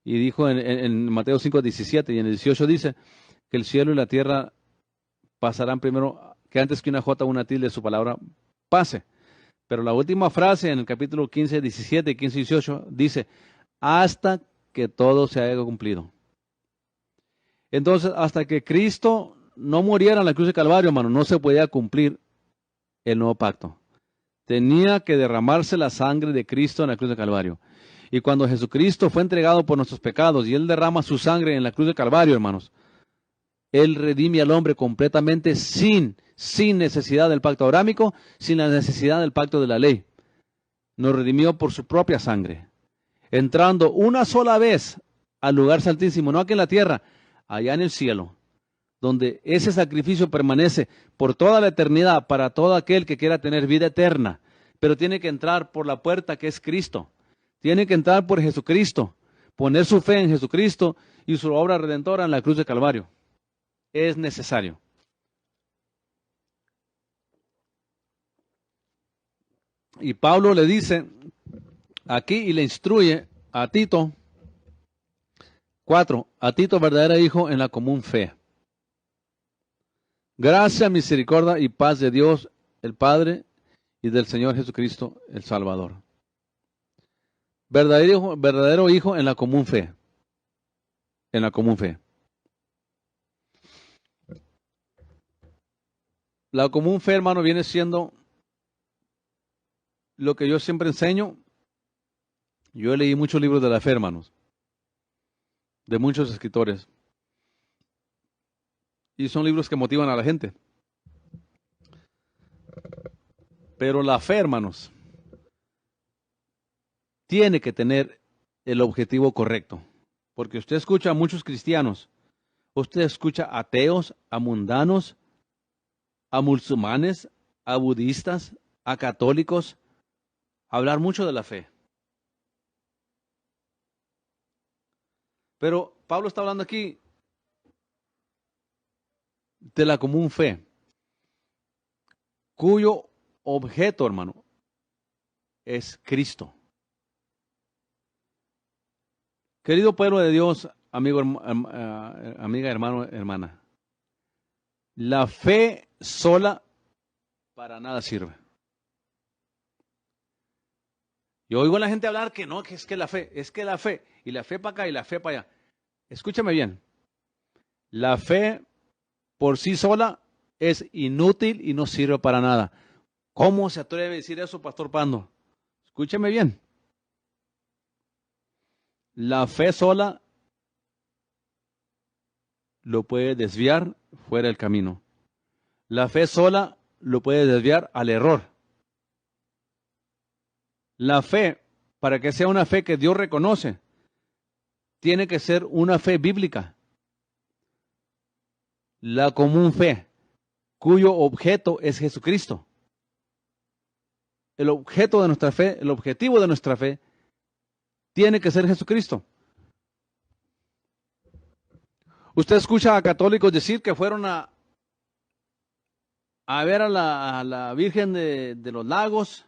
y dijo en Mateo 5:17 y en el 18 dice que el cielo y la tierra pasarán primero, que antes que una jota o una tilde su palabra pase. Pero la última frase en el capítulo 15, 17 y 15 y 18 dice, hasta que todo se haya cumplido. Entonces, hasta que Cristo no muriera en la cruz de Calvario, hermano, no se podía cumplir el nuevo pacto. Tenía que derramarse la sangre de Cristo en la cruz de Calvario. Y cuando Jesucristo fue entregado por nuestros pecados y Él derrama su sangre en la cruz de Calvario, hermanos, Él redime al hombre completamente sin necesidad del pacto abrámico, sin la necesidad del pacto de la ley. Nos redimió por su propia sangre, entrando una sola vez al lugar santísimo, no aquí en la tierra, allá en el cielo, donde ese sacrificio permanece por toda la eternidad para todo aquel que quiera tener vida eterna, pero tiene que entrar por la puerta que es Cristo, tiene que entrar por Jesucristo, poner su fe en Jesucristo y su obra redentora en la cruz de Calvario. Es necesario. Y Pablo le dice aquí y le instruye a Tito, 4, a Tito, verdadero hijo en la común fe. Gracia, misericordia y paz de Dios, el Padre, y del Señor Jesucristo, el Salvador. Verdadero hijo en la común fe. En la común fe. La común fe, hermano, viene siendo lo que yo siempre enseño. Yo leí muchos libros de la fe, hermanos, de muchos escritores. Y son libros que motivan a la gente. Pero la fe, hermanos, tiene que tener el objetivo correcto. Porque usted escucha a muchos cristianos, usted escucha a ateos, a mundanos, a musulmanes, a budistas, a católicos, hablar mucho de la fe. Pero Pablo está hablando aquí de la común fe, cuyo objeto, hermano, es Cristo. Querido pueblo de Dios, amigo, amiga, hermano, hermana, la fe sola para nada sirve. Yo oigo a la gente hablar que no, que es que la fe, y la fe para acá y la fe para allá. Escúchame bien, la fe por sí sola es inútil y no sirve para nada. ¿Cómo se atreve a decir eso, Pastor Pando? Escúchame bien. La fe sola lo puede desviar fuera del camino. La fe sola lo puede desviar al error. La fe, para que sea una fe que Dios reconoce, tiene que ser una fe bíblica. La común fe, cuyo objeto es Jesucristo. El objeto de nuestra fe, el objetivo de nuestra fe, tiene que ser Jesucristo. Usted escucha a católicos decir que fueron a a ver a la Virgen de los Lagos,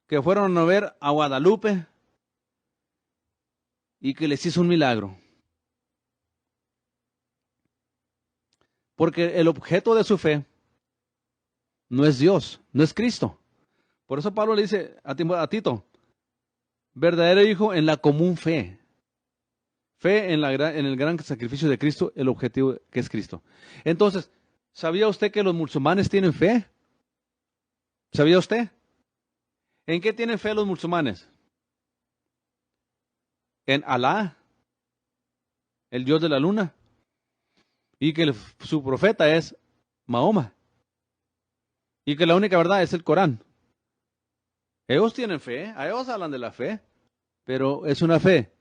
que fueron a ver a Guadalupe y que les hizo un milagro. Porque el objeto de su fe no es Dios, no es Cristo. Por eso Pablo le dice a Tito, verdadero hijo en la común fe. Fe en el gran sacrificio de Cristo, el objetivo que es Cristo. Entonces, ¿sabía usted que los musulmanes tienen fe? ¿Sabía usted? ¿En qué tienen fe los musulmanes? En Alá, el Dios de la luna, y que su profeta es Mahoma, y que la única verdad es el Corán. Ellos tienen fe, a ellos hablan de la fe, pero es una fe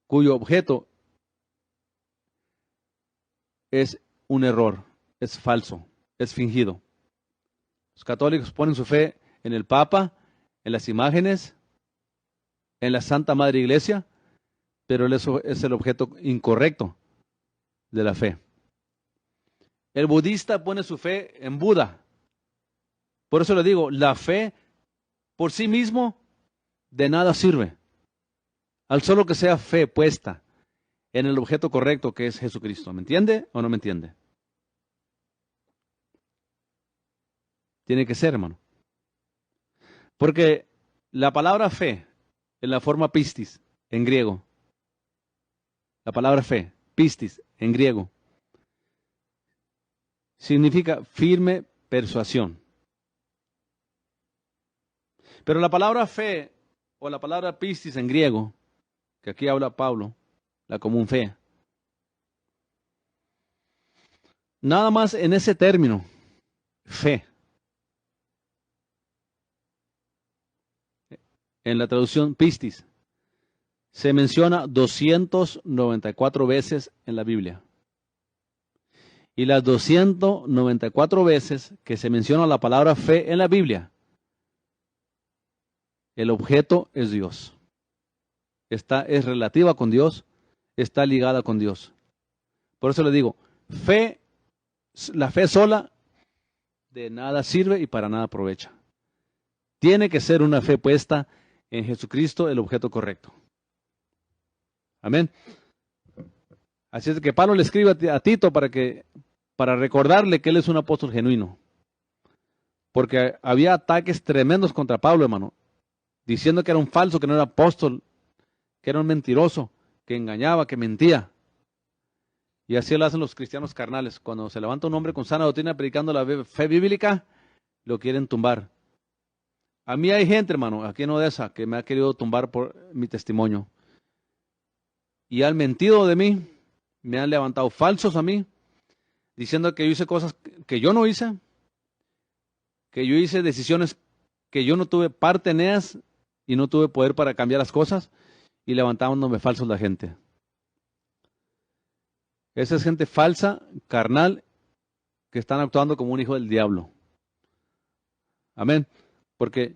cuyo objeto es un error, es falso, es fingido. Los católicos ponen su fe en el Papa, en las imágenes, en la Santa Madre Iglesia, pero eso es el objeto incorrecto de la fe. El budista pone su fe en Buda. Por eso le digo, la fe por sí mismo de nada sirve. Al solo que sea fe puesta en el objeto correcto que es Jesucristo. ¿Me entiende o no me entiende? Tiene que ser, hermano. Porque la palabra fe, en la forma pistis, en griego, la palabra fe, pistis, en griego, significa firme persuasión. Pero la palabra fe, o la palabra pistis en griego, que aquí habla Pablo, la común fe, nada más en ese término, fe, en la traducción pistis, se menciona 294 veces en la Biblia. Y las 294 veces que se menciona la palabra fe en la Biblia, el objeto es Dios. Es relativa con Dios, está ligada con Dios. Por eso le digo, la fe sola de nada sirve y para nada aprovecha. Tiene que ser una fe puesta en Jesucristo, el objeto correcto. Amén. Así es que Pablo le escribe a Tito para recordarle que él es un apóstol genuino. Porque había ataques tremendos contra Pablo, hermano, diciendo que era un falso, que no era apóstol, que era un mentiroso, que engañaba, que mentía. Y así lo hacen los cristianos carnales. Cuando se levanta un hombre con sana doctrina predicando la fe bíblica, lo quieren tumbar. A mí hay gente, hermano, aquí en Odessa, que me ha querido tumbar por mi testimonio. Y han mentido de mí, me han levantado falsos a mí, diciendo que yo hice cosas que yo no hice, que yo hice decisiones que yo no tuve parte en ellas y no tuve poder para cambiar las cosas, y levantándome falsos la gente. Esa es gente falsa, carnal, que están actuando como un hijo del diablo. Amén. Porque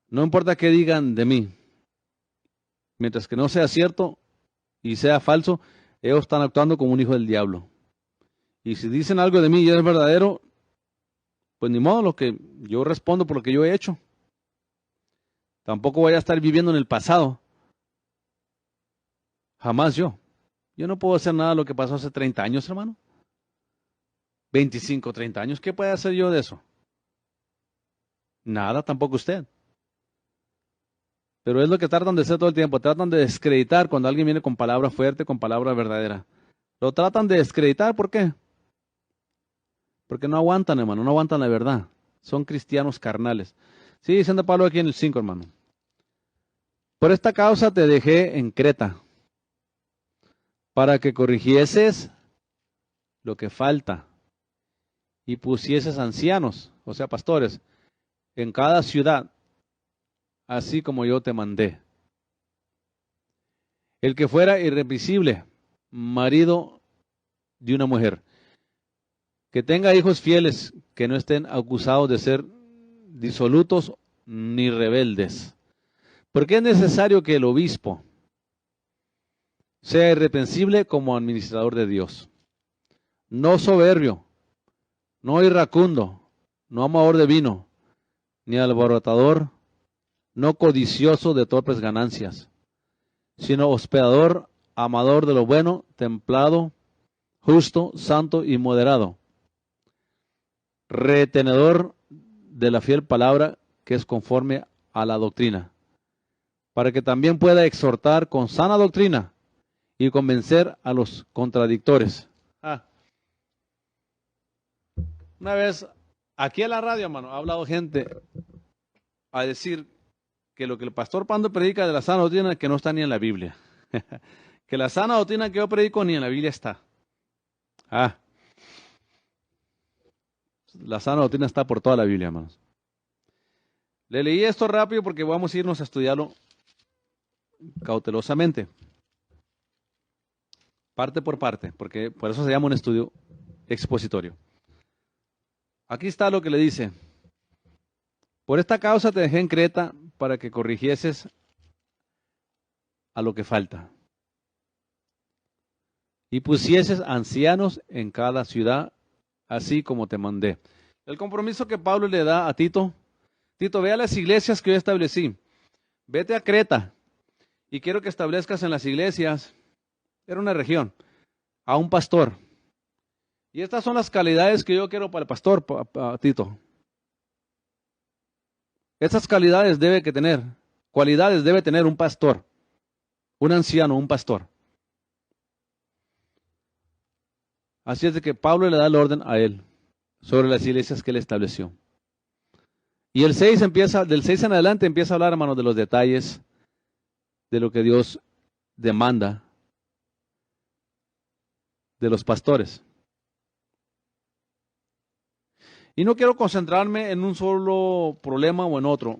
no importa qué digan de mí, mientras que no sea cierto y sea falso, ellos están actuando como un hijo del diablo. Y si dicen algo de mí y es verdadero, pues ni modo, yo respondo por lo que yo he hecho. Tampoco voy a estar viviendo en el pasado. Jamás yo. Yo no puedo hacer nada de lo que pasó hace 30 años, hermano. 25, 30 años. ¿Qué puede hacer yo de eso? Nada, tampoco usted. Pero es lo que tratan de hacer todo el tiempo. Tratan de desacreditar cuando alguien viene con palabra fuerte, con palabra verdadera. Lo tratan de desacreditar, ¿por qué? Porque no aguantan, hermano, no aguantan la verdad. Son cristianos carnales. Sí, diciendo Pablo aquí en el 5, hermano. Por esta causa te dejé en Creta, para que corrigieses lo que falta y pusieses ancianos, o sea, pastores, en cada ciudad, así como yo te mandé. El que fuera irrepresible, marido de una mujer, que tenga hijos fieles, que no estén acusados de ser disolutos ni rebeldes. Porque es necesario que el obispo sea irreprensible como administrador de Dios, no soberbio, no irracundo, no amador de vino, ni alborotador, no codicioso de torpes ganancias, sino hospedador, amador de lo bueno, templado, justo, santo y moderado, retenedor de la fiel palabra que es conforme a la doctrina, para que también pueda exhortar con sana doctrina y convencer a los contradictores. Una vez, aquí en la radio, hermano, ha hablado gente a decir que lo que el pastor Pando predica de la sana doctrina que no está ni en la Biblia. Que la sana doctrina que yo predico ni en la Biblia está. La sana doctrina está por toda la Biblia, hermanos. Le leí esto rápido porque vamos a irnos a estudiarlo cautelosamente. Parte por parte, porque por eso se llama un estudio expositorio. Aquí está lo que le dice. Por esta causa te dejé en Creta para que corrigieses a lo que falta y pusieses ancianos en cada ciudad, así como te mandé. El compromiso que Pablo le da a Tito, Tito, ve a las iglesias que yo establecí, vete a Creta y quiero que establezcas en las iglesias, era una región, a un pastor. Y estas son las calidades que yo quiero para el pastor, para Tito. Estas cualidades debe tener un pastor, un anciano, un pastor. Así es de que Pablo le da el orden a él sobre las iglesias que él estableció. Y del 6 en adelante empieza a hablar, hermanos, de los detalles de lo que Dios demanda de los pastores. Y no quiero concentrarme en un solo problema o en otro,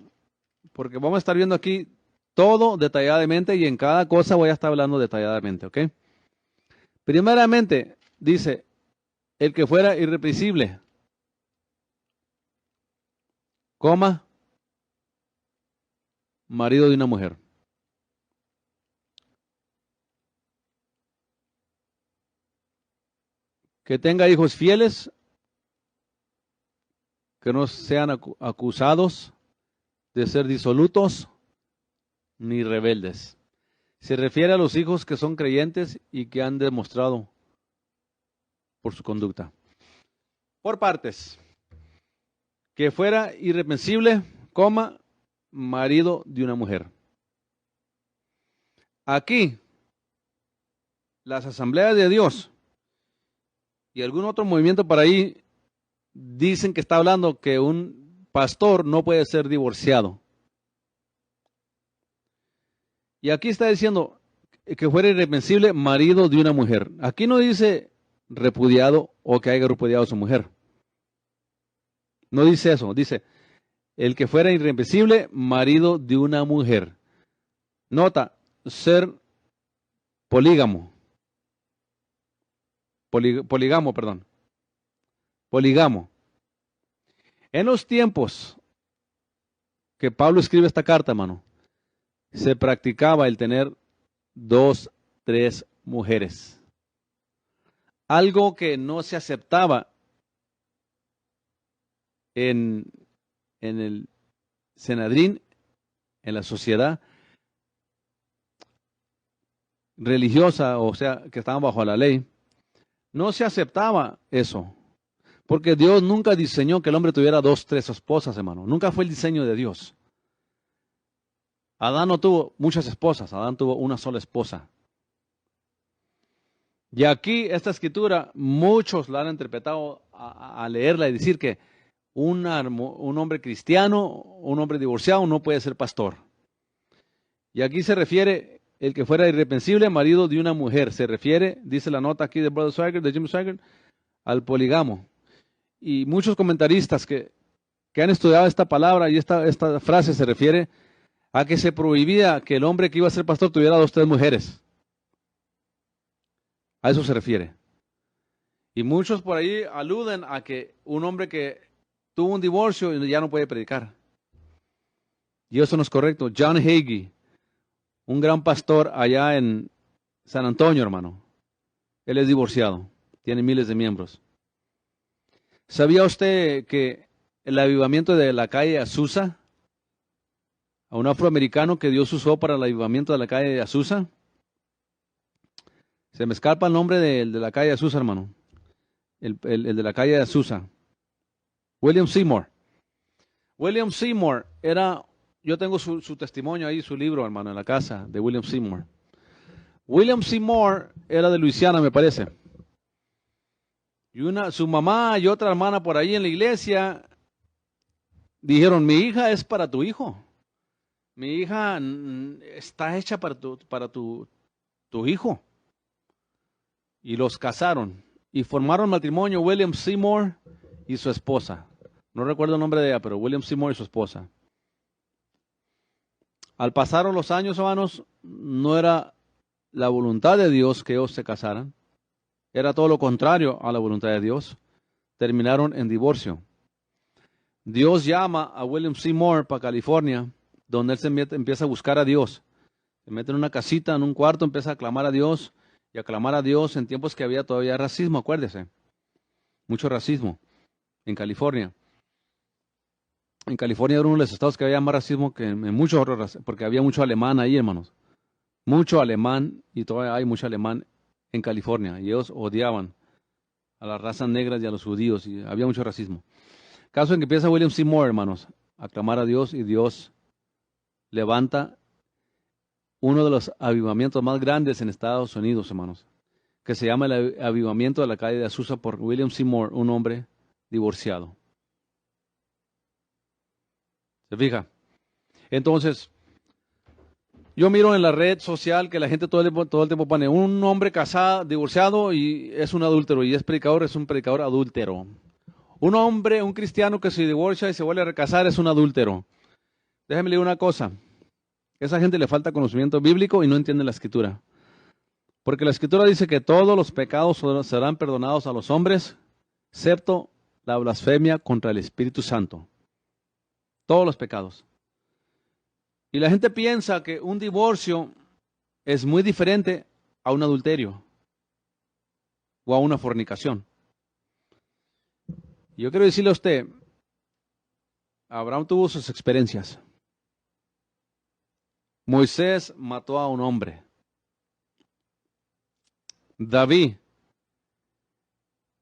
porque vamos a estar viendo aquí todo detalladamente y en cada cosa voy a estar hablando detalladamente, ¿ok? Primeramente, dice, el que fuera irreprensible, marido de una mujer. Que tenga hijos fieles, que no sean acusados de ser disolutos ni rebeldes. Se refiere a los hijos que son creyentes y que han demostrado por su conducta. Por partes. Que fuera irreprensible, marido de una mujer. Aquí, las asambleas de Dios y algún otro movimiento por ahí dicen que está hablando que un pastor no puede ser divorciado. Y aquí está diciendo que fuera irreprensible marido de una mujer. Aquí no dice repudiado o que haya repudiado a su mujer. No dice eso, dice el que fuera irreprensible marido de una mujer. Nota, ser polígamo. Polígamo. En los tiempos que Pablo escribe esta carta, hermano, se practicaba el tener 2, 3 mujeres. Algo que no se aceptaba en el Sanedrín, en la sociedad religiosa, o sea, que estaban bajo la ley. No se aceptaba eso, porque Dios nunca diseñó que el hombre tuviera 2, 3 esposas, hermano. Nunca fue el diseño de Dios. Adán no tuvo muchas esposas, Adán tuvo una sola esposa. Y aquí esta escritura, muchos la han interpretado a leerla y decir que un hombre cristiano, un hombre divorciado no puede ser pastor. Y aquí se refiere el que fuera irreprensible marido de una mujer. Se refiere, dice la nota aquí de Brother Swagger, de Jim Swagger, al polígamo. Y muchos comentaristas que han estudiado esta palabra y esta frase se refiere a que se prohibía que el hombre que iba a ser pastor tuviera 2, 3 mujeres. A eso se refiere. Y muchos por ahí aluden a que un hombre que tuvo un divorcio ya no puede predicar. Y eso no es correcto. John Hagee, un gran pastor allá en San Antonio, hermano. Él es divorciado. Tiene miles de miembros. ¿Sabía usted que el avivamiento de la calle Azusa? A un afroamericano que Dios usó para el avivamiento de la calle de Azusa. Se me escapa el nombre de la calle de Azusa, hermano. El de la calle de Azusa. William Seymour. William Seymour era, yo tengo su testimonio ahí, su libro, hermano, en la casa de William Seymour. William Seymour era de Luisiana, me parece. Y su mamá y otra hermana por ahí en la iglesia dijeron, mi hija es para tu hijo. Mi hija está hecha para tu hijo. Y los casaron. Y formaron matrimonio William Seymour y su esposa. No recuerdo el nombre de ella, pero William Seymour y su esposa. Al pasar los años, hermanos, no era la voluntad de Dios que ellos se casaran. Era todo lo contrario a la voluntad de Dios. Terminaron en divorcio. Dios llama a William Seymour para California, donde él empieza a buscar a Dios. Se mete en una casita, en un cuarto, empieza a clamar a Dios y a clamar a Dios en tiempos que había todavía racismo, acuérdese. Mucho racismo en California. En California era uno de los estados que había más racismo que en muchos otros, porque había mucho alemán ahí, hermanos. Mucho alemán, y todavía hay mucho alemán en California. Y ellos odiaban a las razas negras y a los judíos, y había mucho racismo. Caso en que empieza William Seymour, hermanos, a clamar a Dios, y Dios levanta uno de los avivamientos más grandes en Estados Unidos, hermanos, que se llama el avivamiento de la calle de Azusa por William Seymour, un hombre divorciado. ¿Se fija? Entonces, yo miro en la red social que la gente todo el tiempo pone un hombre casado, divorciado y es un adúltero, y es un predicador adúltero. Un hombre, un cristiano que se divorcia y se vuelve a recasar es un adúltero. Déjeme leer una cosa. A esa gente le falta conocimiento bíblico y no entiende la Escritura. Porque la Escritura dice que todos los pecados serán perdonados a los hombres, excepto la blasfemia contra el Espíritu Santo. Todos los pecados. Y la gente piensa que un divorcio es muy diferente a un adulterio o a una fornicación. Yo quiero decirle a usted, Abraham tuvo sus experiencias. Moisés mató a un hombre. David,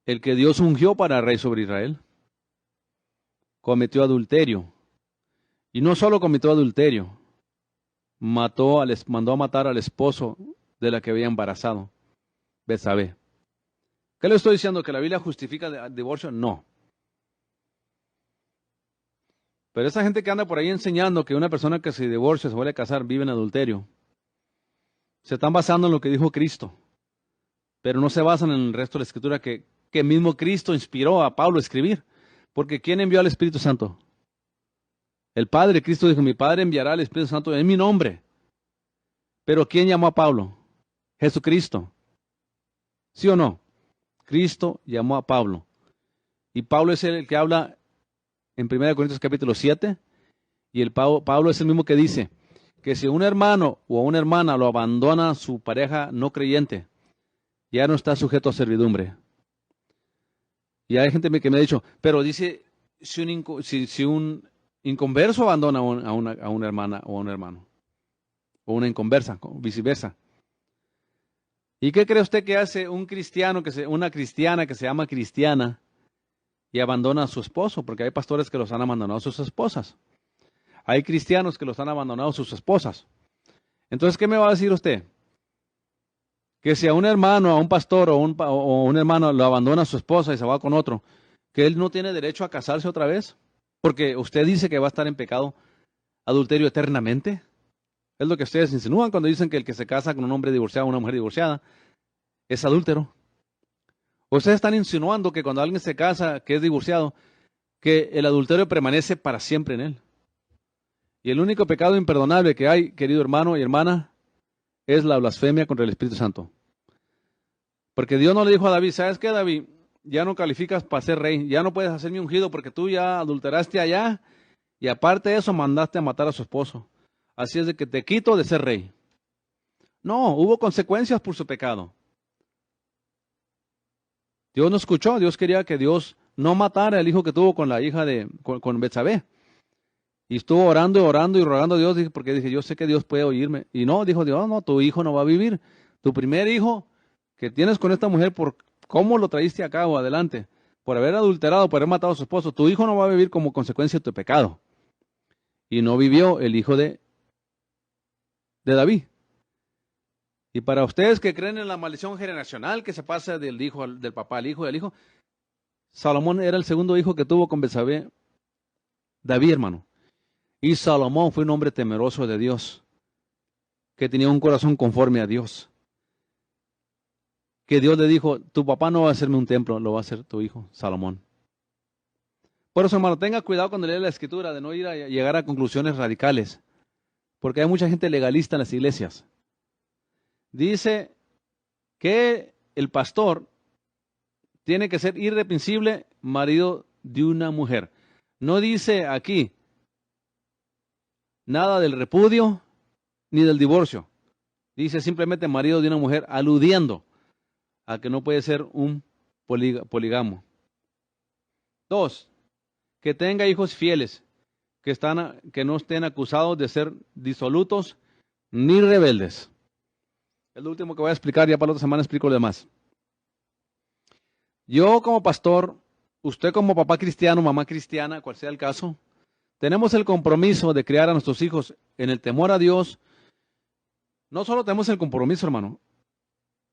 el que Dios ungió para rey sobre Israel, cometió adulterio. Y no solo cometió adulterio, mandó a matar al esposo de la que había embarazado, Betsabé. ¿Qué le estoy diciendo? ¿Que la Biblia justifica el divorcio? No. Pero esa gente que anda por ahí enseñando que una persona que se divorcia, se vuelve a casar, vive en adulterio, se están basando en lo que dijo Cristo, pero no se basan en el resto de la Escritura que mismo Cristo inspiró a Pablo a escribir. Porque ¿quién envió al Espíritu Santo? El Padre. Cristo dijo, mi Padre enviará al Espíritu Santo en mi nombre. Pero ¿quién llamó a Pablo? Jesucristo. ¿Sí o no? Cristo llamó a Pablo. Y Pablo es el que habla en 1 Corintios capítulo 7. Y Pablo es el mismo que dice que si un hermano o una hermana lo abandona a su pareja no creyente, ya no está sujeto a servidumbre. Y hay gente que me ha dicho, pero dice, si un inconverso abandona a una hermana o a un hermano, o una inconversa, viceversa. ¿Y qué cree usted que hace un cristiano, una cristiana que se llama cristiana y abandona a su esposo? Porque hay pastores que los han abandonado a sus esposas. Hay cristianos que los han abandonado a sus esposas. Entonces, ¿qué me va a decir usted? Que si a un hermano, a un pastor o un hermano lo abandona a su esposa y se va con otro, que él no tiene derecho a casarse otra vez, porque usted dice que va a estar en pecado adulterio eternamente. Es lo que ustedes insinúan cuando dicen que el que se casa con un hombre divorciado o una mujer divorciada es adúltero. Ustedes están insinuando que cuando alguien se casa, que es divorciado, que el adulterio permanece para siempre en él. Y el único pecado imperdonable que hay, querido hermano y hermana, es la blasfemia contra el Espíritu Santo. Porque Dios no le dijo a David, ¿sabes qué, David? Ya no calificas para ser rey, ya no puedes hacerme ungido porque tú ya adulteraste allá y aparte de eso mandaste a matar a su esposo. Así es de que te quito de ser rey. No, hubo consecuencias por su pecado. Dios no escuchó, Dios quería que Dios no matara al hijo que tuvo con la hija con Betsabé. Y estuvo orando y orando y rogando a Dios, porque dije, yo sé que Dios puede oírme. Y no, dijo Dios, no, tu hijo no va a vivir. Tu primer hijo que tienes con esta mujer, por cómo lo traíste a cabo adelante, por haber adulterado, por haber matado a su esposo, tu hijo no va a vivir como consecuencia de tu pecado. Y no vivió el hijo de David. Y para ustedes que creen en la maldición generacional que se pasa del hijo del papá al hijo y al hijo, Salomón era el segundo hijo que tuvo con Betsabé, David, hermano. Y Salomón fue un hombre temeroso de Dios, que tenía un corazón conforme a Dios. Que Dios le dijo, tu papá no va a hacerme un templo, lo va a hacer tu hijo, Salomón. Por eso, hermano, tenga cuidado cuando lee la Escritura de no ir a llegar a conclusiones radicales, porque hay mucha gente legalista en las iglesias. Dice que el pastor tiene que ser irreprensible marido de una mujer. No dice aquí nada del repudio ni del divorcio. Dice simplemente marido de una mujer, aludiendo a que no puede ser un polígamo. 2, que tenga hijos fieles, que no estén acusados de ser disolutos ni rebeldes. Es lo último que voy a explicar, ya para la otra semana explico lo demás. Yo como pastor, usted como papá cristiano, mamá cristiana, cual sea el caso, tenemos el compromiso de criar a nuestros hijos en el temor a Dios. No solo tenemos el compromiso, hermano.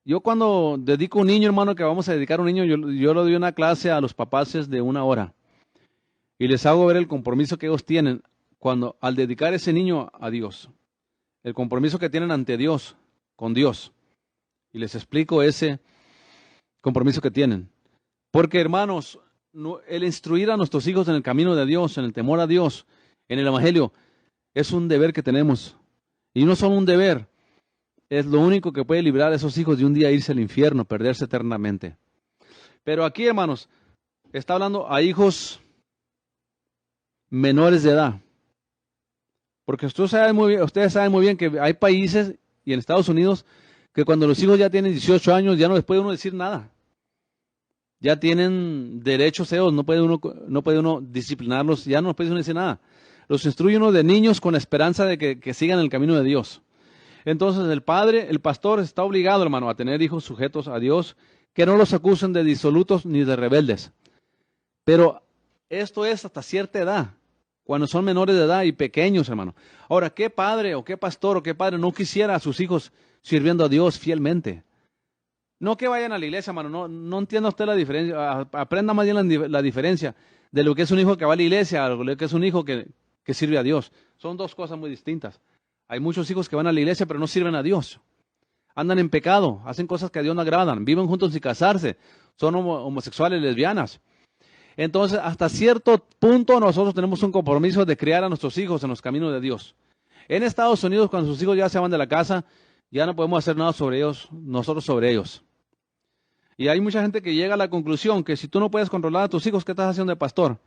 Yo cuando dedico un niño, hermano, que vamos a dedicar un niño, yo le doy una clase a los papás de 1 hora. Y les hago ver el compromiso que ellos tienen al dedicar ese niño a Dios. El compromiso que tienen ante Dios, con Dios. Y les explico ese compromiso que tienen. Porque, hermanos, el instruir a nuestros hijos en el camino de Dios, en el temor a Dios, en el Evangelio, es un deber que tenemos. Y no solo un deber, es lo único que puede librar a esos hijos de un día irse al infierno, perderse eternamente. Pero aquí, hermanos, está hablando a hijos menores de edad. Porque ustedes saben muy bien que hay países, y en Estados Unidos, que cuando los hijos ya tienen 18 años, ya no les puede uno decir nada. Ya tienen derechos ellos, no puede uno disciplinarlos, ya no puede uno decir nada. Los instruye uno de niños con la esperanza de que sigan el camino de Dios. Entonces el pastor está obligado, hermano, a tener hijos sujetos a Dios, que no los acusen de disolutos ni de rebeldes. Pero esto es hasta cierta edad, cuando son menores de edad y pequeños, hermano. Ahora, ¿qué padre o qué pastor o qué padre no quisiera a sus hijos sirviendo a Dios fielmente? No que vayan a la iglesia, hermano, no entienda usted la diferencia, aprenda más bien la diferencia de lo que es un hijo que va a la iglesia a lo que es un hijo que sirve a Dios. Son dos cosas muy distintas. Hay muchos hijos que van a la iglesia pero no sirven a Dios. Andan en pecado, hacen cosas que a Dios no agradan, viven juntos sin casarse, son homosexuales, lesbianas. Entonces, hasta cierto punto nosotros tenemos un compromiso de criar a nuestros hijos en los caminos de Dios. En Estados Unidos, cuando sus hijos ya se van de la casa, ya no podemos hacer nada sobre ellos, nosotros sobre ellos. Y hay mucha gente que llega a la conclusión que si tú no puedes controlar a tus hijos, ¿qué estás haciendo de pastor?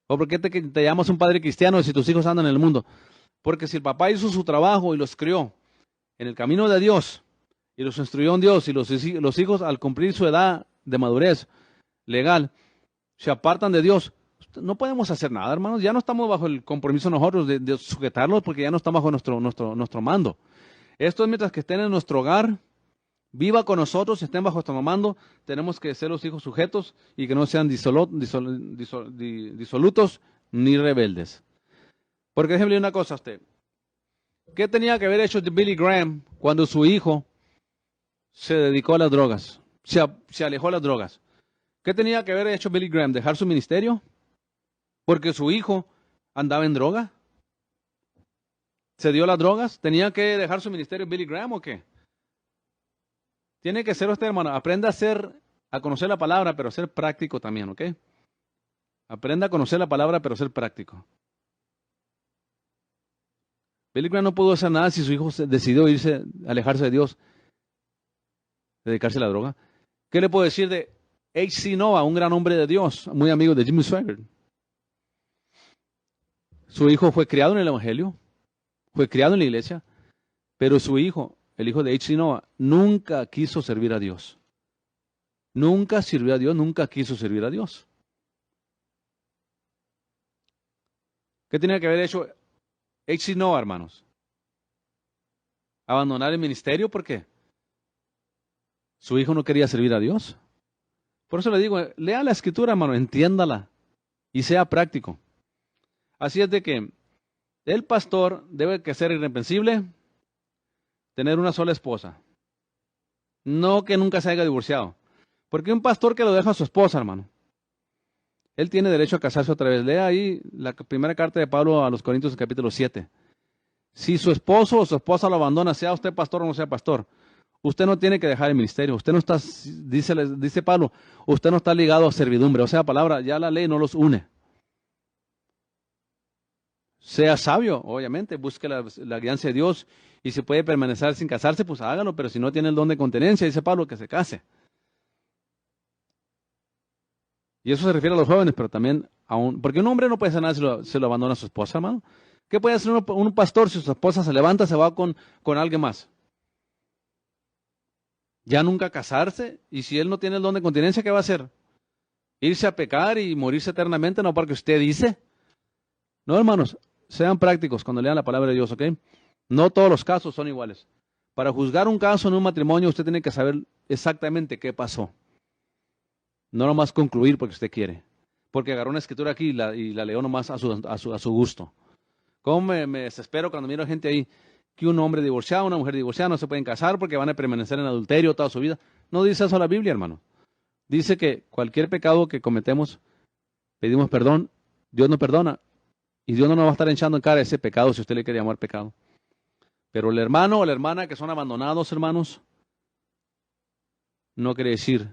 ¿O por qué te llamas un padre cristiano si tus hijos andan en el mundo? Porque si el papá hizo su trabajo y los crió en el camino de Dios, y los instruyó en Dios, y los hijos al cumplir su edad de madurez legal, se apartan de Dios, no podemos hacer nada, hermanos. Ya no estamos bajo el compromiso nosotros de sujetarlos porque ya no estamos bajo nuestro mando. Esto es mientras que estén en nuestro hogar, viva con nosotros, estén bajo nuestro mando, tenemos que ser los hijos sujetos y que no sean disolutos ni rebeldes. Porque déjeme una cosa a usted. ¿Qué tenía que haber hecho Billy Graham cuando su hijo se dedicó a las drogas? Se alejó de las drogas. ¿Qué tenía que haber hecho Billy Graham? ¿Dejar su ministerio? Porque su hijo andaba en droga. ¿Se dio las drogas? ¿Tenía que dejar su ministerio Billy Graham o qué? Tiene que ser usted, hermano. Aprenda a conocer la palabra, pero ser práctico también, ¿ok? Aprenda a conocer la palabra, pero ser práctico. Billy Graham no pudo hacer nada si su hijo decidió alejarse de Dios, dedicarse a la droga. ¿Qué le puedo decir de H.C. Nova, un gran hombre de Dios, muy amigo de Jimmy Swaggart? Su hijo fue criado en el Evangelio, fue criado en la iglesia, pero su hijo, el hijo de H.C. Nova, nunca quiso servir a Dios. Nunca sirvió a Dios, nunca quiso servir a Dios. ¿Qué tenía que haber hecho H.C. Noah, hermanos? Abandonar el ministerio, ¿por qué? Su hijo no quería servir a Dios. Por eso le digo, lea la escritura, hermano, entiéndala y sea práctico. Así es de que el pastor debe que ser irreprensible, tener una sola esposa. No que nunca se haya divorciado. Porque un pastor que lo deja a su esposa, hermano, él tiene derecho a casarse otra vez. Lea ahí la primera carta de Pablo a los Corintios, capítulo 7. Si su esposo o su esposa lo abandona, sea usted pastor o no sea pastor, usted no tiene que dejar el ministerio. Usted no está, dice Pablo, usted no está ligado a servidumbre. O sea, palabra, ya la ley no los une. Sea sabio, obviamente, busque la guianza de Dios. Y si puede permanecer sin casarse, pues hágalo. Pero si no tiene el don de continencia, dice Pablo, que se case. Y eso se refiere a los jóvenes, pero también a un... Porque un hombre no puede hacer nada si se lo abandona a su esposa, hermano. ¿Qué puede hacer un pastor si su esposa se levanta, se va con alguien más? Ya nunca casarse. Y si él no tiene el don de continencia, ¿qué va a hacer? ¿Irse a pecar y morirse eternamente? No, porque usted dice. No, hermanos, sean prácticos cuando lean la palabra de Dios, ¿ok? No todos los casos son iguales. Para juzgar un caso en un matrimonio, usted tiene que saber exactamente qué pasó. No nomás concluir porque usted quiere. Porque agarró una escritura aquí y la leyó nomás a su gusto. ¿Cómo me desespero cuando miro a gente ahí que un hombre divorciado, una mujer divorciada no se pueden casar porque van a permanecer en adulterio toda su vida? No dice eso la Biblia, hermano. Dice que cualquier pecado que cometemos, pedimos perdón, Dios nos perdona. Y Dios no nos va a estar echando en cara ese pecado si usted le quiere llamar pecado. Pero el hermano o la hermana que son abandonados, hermanos, no quiere decir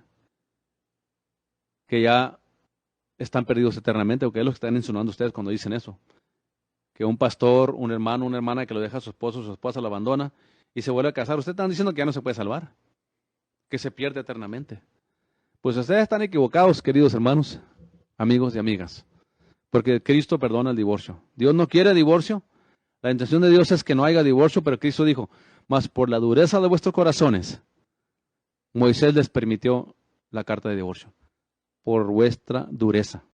que ya están perdidos eternamente, o que es lo que están insinuando ustedes cuando dicen eso. Que un pastor, un hermano, una hermana que lo deja a su esposo, su esposa lo abandona y se vuelve a casar. Ustedes están diciendo que ya no se puede salvar, que se pierde eternamente. Pues ustedes están equivocados, queridos hermanos, amigos y amigas, porque Cristo perdona el divorcio. Dios no quiere divorcio. La intención de Dios es que no haya divorcio, pero Cristo dijo, mas por la dureza de vuestros corazones, Moisés les permitió la carta de divorcio. Por vuestra dureza.